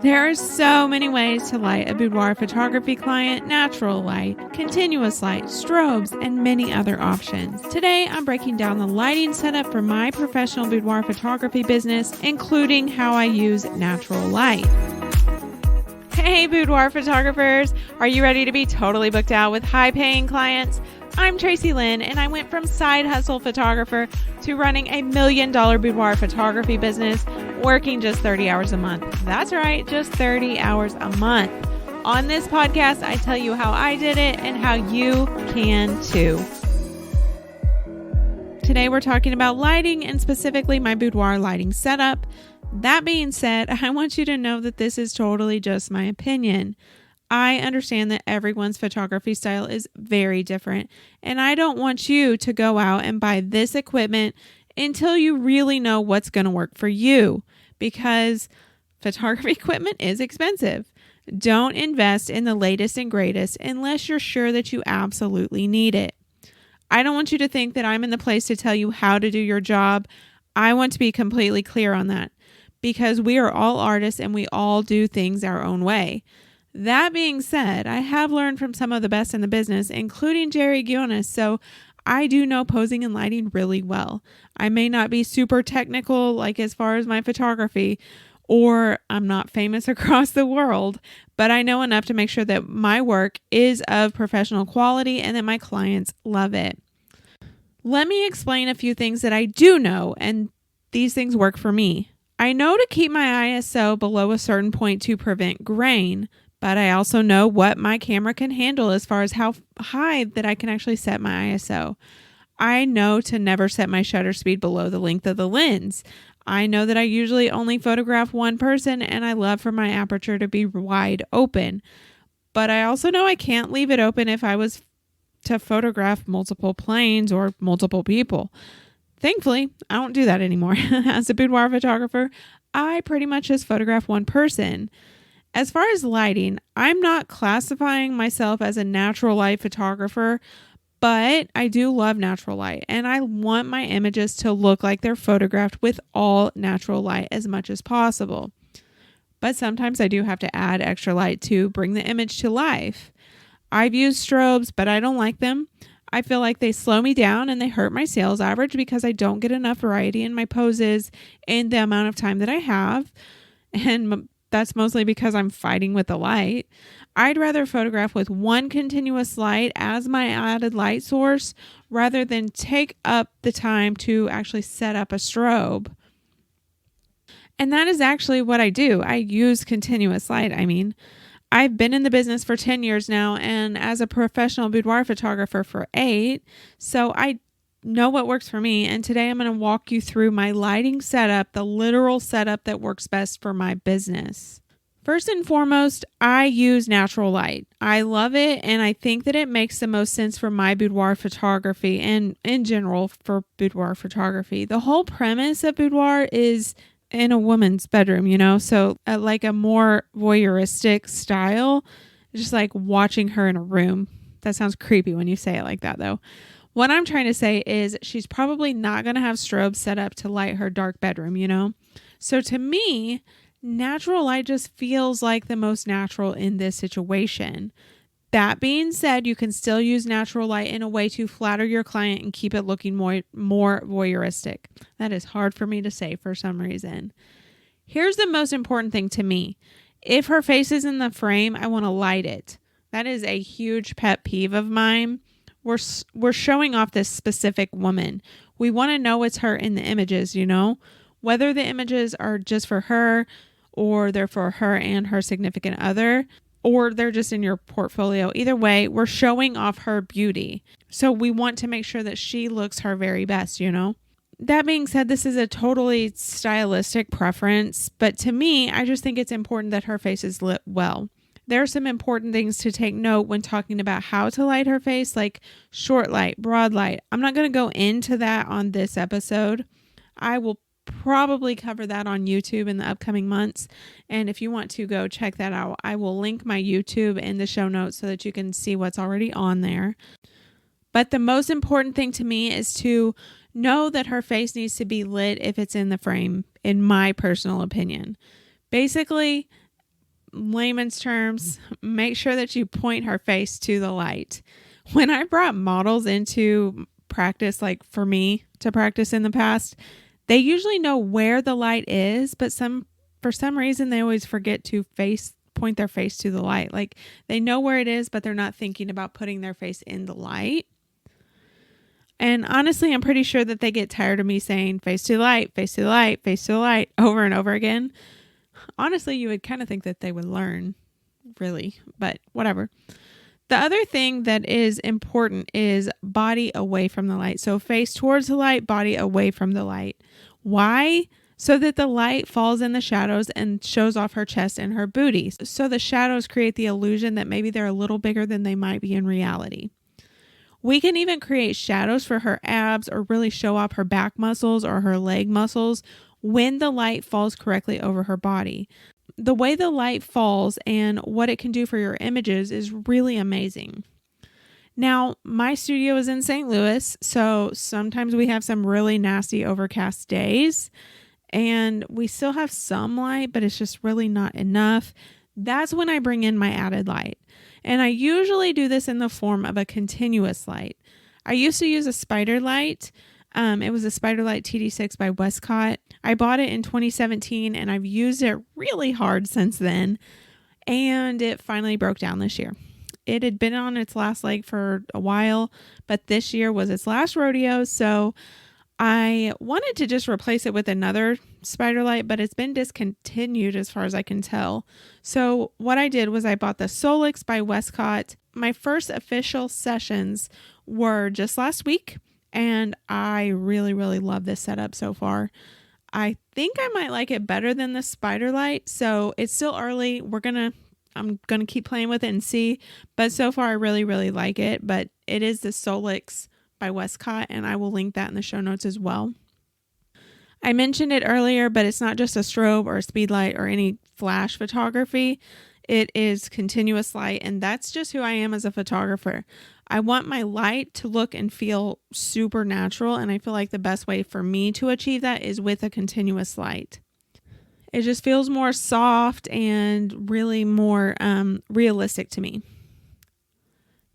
There are so many ways to light a boudoir photography client: natural light, continuous light, strobes, and many other options. Today, I'm breaking down the lighting setup for my professional boudoir photography business, including how I use natural light. Hey, boudoir photographers! Are you ready to be totally booked out with high-paying clients? I'm Tracy Lynn, and I went from side hustle photographer to running a $1 million boudoir photography business, working just 30 hours a month. That's right, just 30 hours a month. On this podcast, I tell you how I did it and how you can too. Today, we're talking about lighting and specifically my boudoir lighting setup. That being said, I want you to know that this is totally just my opinion. I understand that everyone's photography style is very different, and I don't want you to go out and buy this equipment until you really know what's going to work for you, because photography equipment is expensive. Don't invest in the latest and greatest unless you're sure that you absolutely need it. I don't want you to think that I'm in the place to tell you how to do your job. I want to be completely clear on that, because we are all artists and we all do things our own way. That being said, I have learned from some of the best in the business, including Jerry Guionis, so I do know posing and lighting really well. I may not be super technical, like as far as my photography, or I'm not famous across the world, but I know enough to make sure that my work is of professional quality and that my clients love it. Let me explain a few things that I do know, and these things work for me. I know to keep my ISO below a certain point to prevent grain, but I also know what my camera can handle as far as how high that I can actually set my ISO. I know to never set my shutter speed below the length of the lens. I know that I usually only photograph one person, and I love for my aperture to be wide open. But I also know I can't leave it open if I was to photograph multiple planes or multiple people. Thankfully, I don't do that anymore. As a boudoir photographer, I pretty much just photograph one person. As far as lighting, I'm not classifying myself as a natural light photographer, but I do love natural light, and I want my images to look like they're photographed with all natural light as much as possible. But sometimes I do have to add extra light to bring the image to life. I've used strobes, but I don't like them. I feel like they slow me down and they hurt my sales average because I don't get enough variety in my poses in the amount of time that I have. And that's mostly because I'm fighting with the light. I'd rather photograph with one continuous light as my added light source rather than take up the time to actually set up a strobe. And that is actually what I do. I use continuous light. I've been in the business for 10 years now, and as a professional boudoir photographer for 8, so I know what works for me. And today I'm going to walk you through my lighting setup, the literal setup that works best for my business. First and foremost, I use natural light. I love it, and I think that it makes the most sense for my boudoir photography and in general for boudoir photography. The whole premise of boudoir is in a woman's bedroom, so like a more voyeuristic style, just like watching her in a room. That sounds creepy when you say it like that, though. What I'm trying to say is she's probably not going to have strobes set up to light her dark bedroom, So to me, natural light just feels like the most natural in this situation. That being said, you can still use natural light in a way to flatter your client and keep it looking more voyeuristic. That is hard for me to say for some reason. Here's the most important thing to me. If her face is in the frame, I want to light it. That is a huge pet peeve of mine. We're showing off this specific woman. We want to know it's her in the images, whether the images are just for her or they're for her and her significant other, or they're just in your portfolio. Either way, we're showing off her beauty. So we want to make sure that she looks her very best, That being said, this is a totally stylistic preference, but to me, I just think it's important that her face is lit well. There are some important things to take note when talking about how to light her face, like short light, broad light. I'm not going to go into that on this episode. I will probably cover that on YouTube in the upcoming months. And if you want to go check that out, I will link my YouTube in the show notes so that you can see what's already on there. But the most important thing to me is to know that her face needs to be lit if it's in the frame, in my personal opinion. Basically, layman's terms, make sure that you point her face to the light. When I brought models into practice, like for me to practice in the past, they usually know where the light is, but for some reason they always forget to point their face to the light. Like they know where it is, but they're not thinking about putting their face in the light. And honestly, I'm pretty sure that they get tired of me saying face to the light, face to the light, face to the light over and over again. Honestly, you would kind of think that they would learn, really, but whatever. The other thing that is important is body away from the light. So face towards the light, body away from the light. Why? So that the light falls in the shadows and shows off her chest and her booty. So the shadows create the illusion that maybe they're a little bigger than they might be in reality. We can even create shadows for her abs or really show off her back muscles or her leg muscles when the light falls correctly over her body. The way the light falls and what it can do for your images is really amazing. Now, my studio is in St. Louis, so sometimes we have some really nasty overcast days and we still have some light, but it's just really not enough. That's when I bring in my added light. And I usually do this in the form of a continuous light. I used to use a spider light. It was a Spider Light TD6 by Westcott. I bought it in 2017 and I've used it really hard since then. And it finally broke down this year. It had been on its last leg for a while, but this year was its last rodeo. So I wanted to just replace it with another spider light, but it's been discontinued as far as I can tell. So what I did was I bought the Solix by Westcott. My first official sessions were just last week, and I really, really love this setup so far. I think I might like it better than the spider light. So it's still early. I'm going to keep playing with it and see, but so far I really, really like it. But it is the Solix by Westcott, and I will link that in the show notes as well. I mentioned it earlier, but it's not just a strobe or a speed light or any flash photography. It is continuous light, and that's just who I am as a photographer. I want my light to look and feel super natural, and I feel like the best way for me to achieve that is with a continuous light. It just feels more soft and really more realistic to me.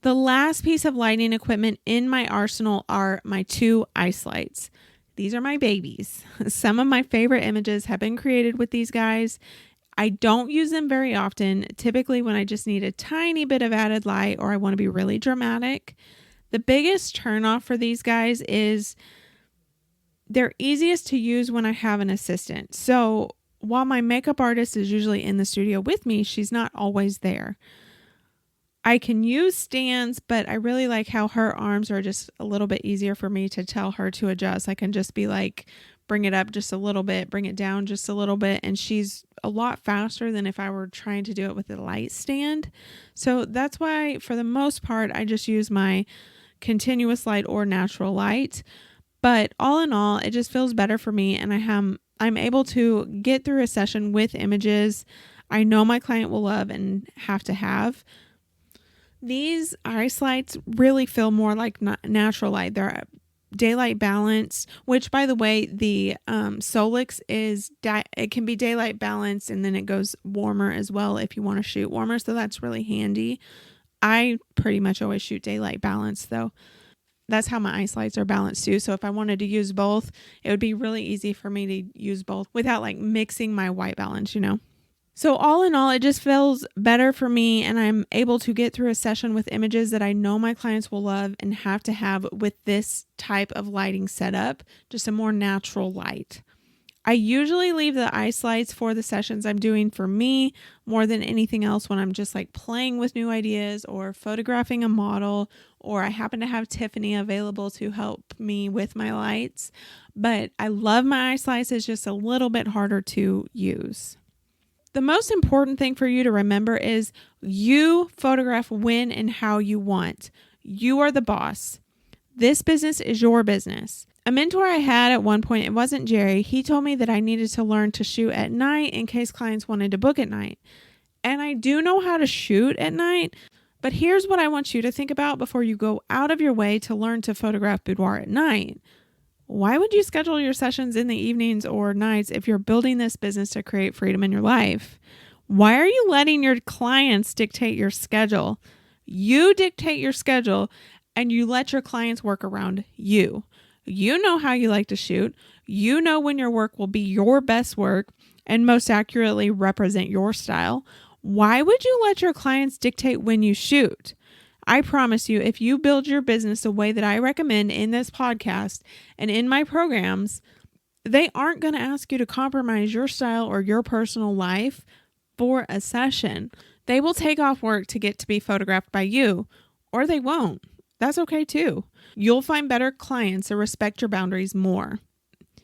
The last piece of lighting equipment in my arsenal are my 2 ice lights. These are my babies. Some of my favorite images have been created with these guys. I don't use them very often, typically when I just need a tiny bit of added light or I want to be really dramatic. The biggest turnoff for these guys is they're easiest to use when I have an assistant. So while my makeup artist is usually in the studio with me, she's not always there. I can use stands, but I really like how her arms are just a little bit easier for me to tell her to adjust. I can just be like, bring it up just a little bit, bring it down just a little bit. And she's a lot faster than if I were trying to do it with a light stand. So that's why for the most part, I just use my continuous light or natural light. But all in all, it just feels better for me. And I'm able to get through a session with images I know my client will love and have to have. These ice lights really feel more like natural light. They're daylight balanced, which by the way, the Solix it can be daylight balanced and then it goes warmer as well if you want to shoot warmer. So that's really handy. I pretty much always shoot daylight balanced though. That's how my ice lights are balanced too. So if I wanted to use both, it would be really easy for me to use both without like mixing my white balance, So all in all, it just feels better for me and I'm able to get through a session with images that I know my clients will love and have to have with this type of lighting setup, just a more natural light. I usually leave the ice lights for the sessions I'm doing for me more than anything else when I'm just like playing with new ideas or photographing a model, or I happen to have Tiffany available to help me with my lights. But I love my ice lights. It's just a little bit harder to use. The most important thing for you to remember is you photograph when and how you want. You are the boss. This business is your business. A mentor I had at one point, it wasn't Jerry, he told me that I needed to learn to shoot at night in case clients wanted to book at night. And I do know how to shoot at night, but here's what I want you to think about before you go out of your way to learn to photograph boudoir at night. Why would you schedule your sessions in the evenings or nights if you're building this business to create freedom in your life? Why are you letting your clients dictate your schedule? You dictate your schedule and you let your clients work around you. You know how you like to shoot. You know when your work will be your best work and most accurately represent your style. Why would you let your clients dictate when you shoot? I promise you, if you build your business the way that I recommend in this podcast and in my programs, they aren't going to ask you to compromise your style or your personal life for a session. They will take off work to get to be photographed by you, or they won't. That's okay too. You'll find better clients that respect your boundaries more.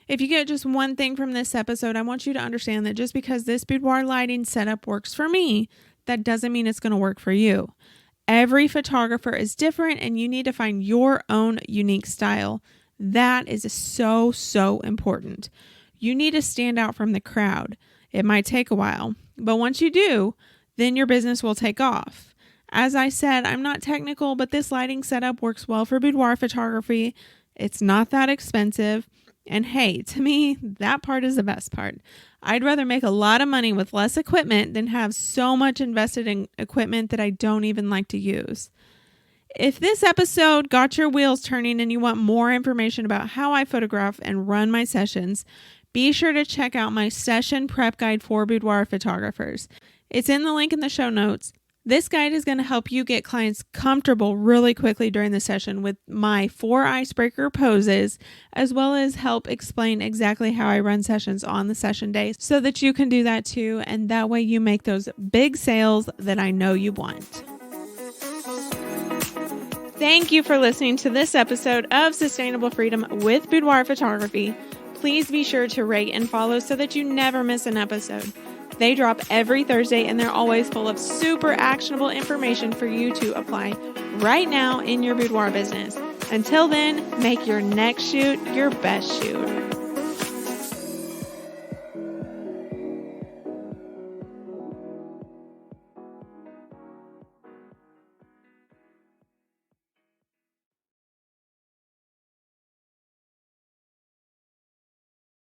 If you get just one thing from this episode, I want you to understand that just because this boudoir lighting setup works for me, that doesn't mean it's going to work for you. Every photographer is different and you need to find your own unique style. That is so, so important. You need to stand out from the crowd. It might take a while, but once you do, then your business will take off. As I said, I'm not technical, but this lighting setup works well for boudoir photography. It's not that expensive. And hey, to me, that part is the best part. I'd rather make a lot of money with less equipment than have so much invested in equipment that I don't even like to use. If this episode got your wheels turning and you want more information about how I photograph and run my sessions, be sure to check out my session prep guide for boudoir photographers. It's in the link in the show notes. This guide is going to help you get clients comfortable really quickly during the session with my 4 icebreaker poses, as well as help explain exactly how I run sessions on the session day so that you can do that too. And that way you make those big sales that I know you want. Thank you for listening to this episode of Sustainable Freedom with Boudoir Photography. Please be sure to rate and follow so that you never miss an episode. They drop every Thursday and they're always full of super actionable information for you to apply right now in your boudoir business. Until then, make your next shoot your best shoot.